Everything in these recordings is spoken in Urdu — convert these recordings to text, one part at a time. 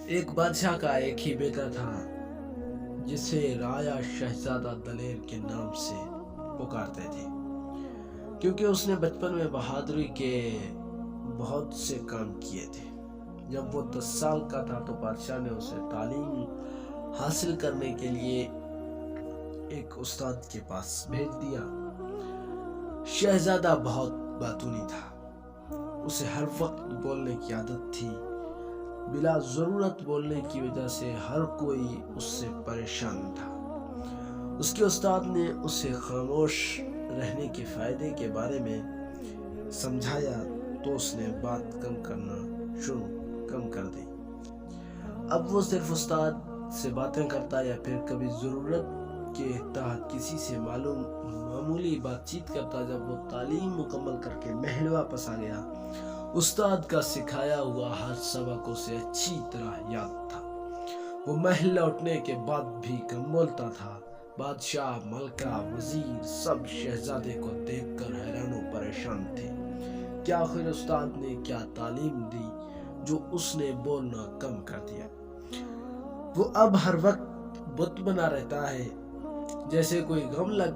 ایک بادشاہ کا ایک ہی بیٹا تھا جسے رایا شہزادہ دلیر کے نام سے پکارتے تھے، کیونکہ اس نے بچپن میں بہادری کے بہت سے کام کیے تھے۔ جب وہ 10 سال کا تھا تو بادشاہ نے اسے تعلیم حاصل کرنے کے لیے ایک استاد کے پاس بھیج دیا۔ شہزادہ بہت باتونی تھا، اسے ہر وقت بولنے کی عادت تھی۔ بلا ضرورت بولنے کی وجہ سے ہر کوئی اس سے پریشان تھا۔ اس کے استاد نے اسے خاموش رہنے کے فائدے کے بارے میں سمجھایا تو اس نے بات کم کر دی۔ اب وہ صرف استاد سے باتیں کرتا یا پھر کبھی ضرورت کے تحت کسی سے معمولی بات چیت کرتا۔ جب وہ تعلیم مکمل کر کے محل واپس آ گیا، استاد کا سکھایا ہوا ہر سبق اسے اچھی طرح یاد تھا۔ وہ محل لوٹنے کے بعد بھی کم بولتا تھا۔ بادشاہ، ملکہ، وزیر سب شہزادے کو دیکھ کر حیران و پریشان تھے کہ آخر استاد نے کیا تعلیم دی جو اس نے بولنا کم کر دیا۔ وہ اب ہر وقت بت بنا رہتا ہے، جیسے کوئی غم لگ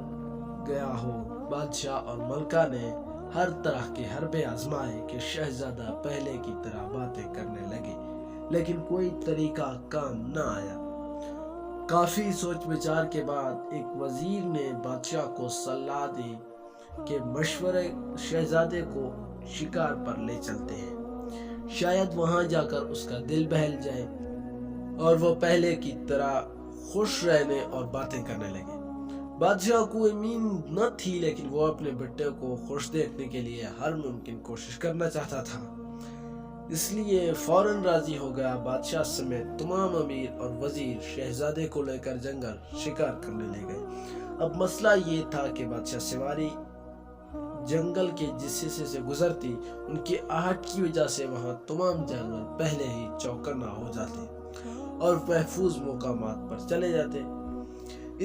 گیا ہو۔ بادشاہ اور ملکہ نے ہر طرح کے حربے آزمائے کہ شہزادہ پہلے کی طرح باتیں کرنے لگے، لیکن کوئی طریقہ کام نہ آیا۔ کافی سوچ بچار کے بعد ایک وزیر نے بادشاہ کو صلاح دی کہ مشورے شہزادے کو شکار پر لے چلتے ہیں، شاید وہاں جا کر اس کا دل بہل جائے اور وہ پہلے کی طرح خوش رہنے اور باتیں کرنے لگے۔ بادشاہ کو امید نہ تھی، لیکن وہ اپنے بیٹے کو خوش دیکھنے کے لیے ہر ممکن کوشش کرنا چاہتا تھا، اس لیے فوراً راضی ہو گیا۔ بادشاہ سمیت تمام امیر اور وزیر شہزادے کو لے کر جنگل شکار کرنے لے گئے۔ اب مسئلہ یہ تھا کہ بادشاہ سواری جنگل کے جس حصے سے گزرتی، ان کی آہٹ کی وجہ سے وہاں تمام جانور پہلے ہی چوکنا ہو جاتے اور محفوظ مقامات پر چلے جاتے۔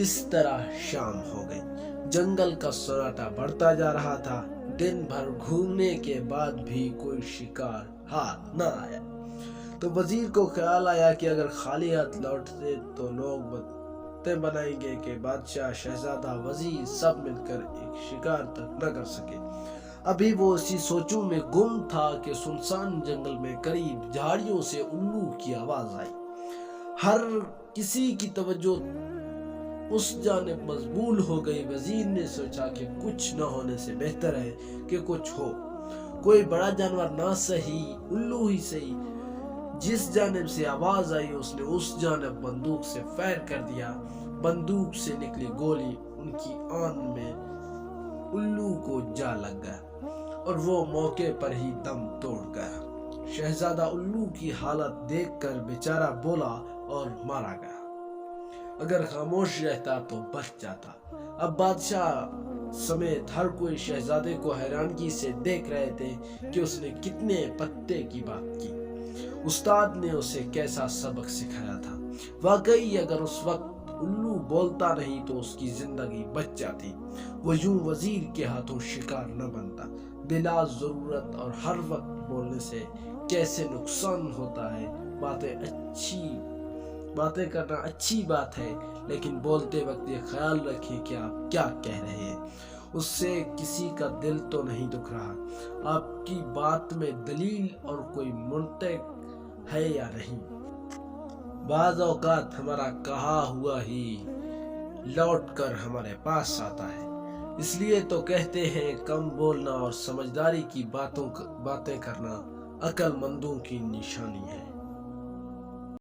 اس طرح شام ہو گئی، جنگل کا سناٹا بڑھتا جا رہا تھا۔ دن بھر گھومنے کے بعد بھی کوئی شکار ہاتھ نہ آیا تو وزیر کو خیال آیا کہ اگر خالی ہاتھ لوٹتے تو لوگ باتیں بنائیں گے کہ بادشاہ، شہزادہ، وزیر سب مل کر ایک شکار تک نہ کر سکے۔ ابھی وہ اسی سوچوں میں گم تھا کہ سنسان جنگل میں قریب جھاڑیوں سے الو کی آواز آئی۔ ہر کسی کی توجہ اس جانب مبذول ہو گئی۔ وزیر نے سوچا کہ کچھ نہ ہونے سے بہتر ہے کہ کچھ ہو، کوئی بڑا جانور نہ صحیح، الو ہی صحیح۔ جس جانب سے آواز آئی اس نے اس جانب بندوق سے فائر کر دیا۔ بندوق سے نکلی گولی ان کی آن میں الو کو جا لگ گیا اور وہ موقع پر ہی دم توڑ گیا۔ شہزادہ الو کی حالت دیکھ کر بیچارہ بولا اور مارا گیا۔ اگر خاموش رہتا تو بچ جاتا۔ اب بادشاہ سمیت ہر کوئی شہزادے کو حیرانگی سے دیکھ رہے تھے کہ اس نے کتنے پتے کی بات کی۔ استاد نے اسے کیسا سبق سکھایا تھا۔ واقعی اگر اس وقت الو بولتا نہیں تو اس کی زندگی بچ جاتی، وہ یوں وزیر کے ہاتھوں شکار نہ بنتا۔ بلا ضرورت اور ہر وقت بولنے سے کیسے نقصان ہوتا ہے۔ باتیں کرنا اچھی بات ہے، لیکن بولتے وقت یہ خیال رکھیں کہ آپ کیا کہہ رہے ہیں۔ اس سے کسی کا دل تو نہیں دکھ رہا، آپ کی بات میں دلیل اور کوئی منطق ہے یا نہیں۔ بعض اوقات ہمارا کہا ہوا ہی لوٹ کر ہمارے پاس آتا ہے۔ اس لیے تو کہتے ہیں کم بولنا اور سمجھداری کی باتیں کرنا عقل مندوں کی نشانی ہے۔